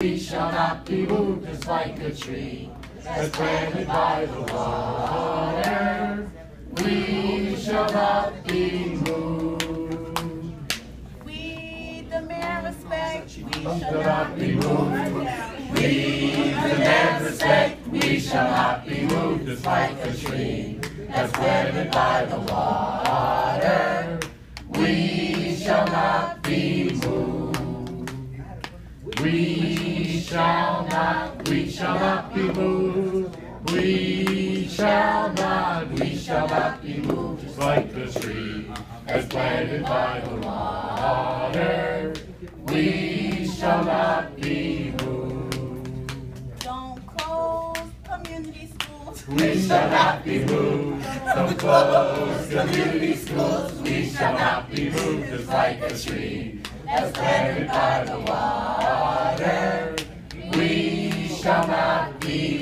We shall not be moved just like a tree that's planted by the water. We shall not be moved. We demand respect. We shall not be moved. We demand respect. We shall not be moved just like a tree that's planted by the water. We shall not be moved. We shall not be moved. We shall not be moved just like the tree that's planted by the water. We shall not be moved. Don't close community schools. We shall not be moved. Don't close community schools. We shall not be moved just like a tree that's planted by the water. We shall not be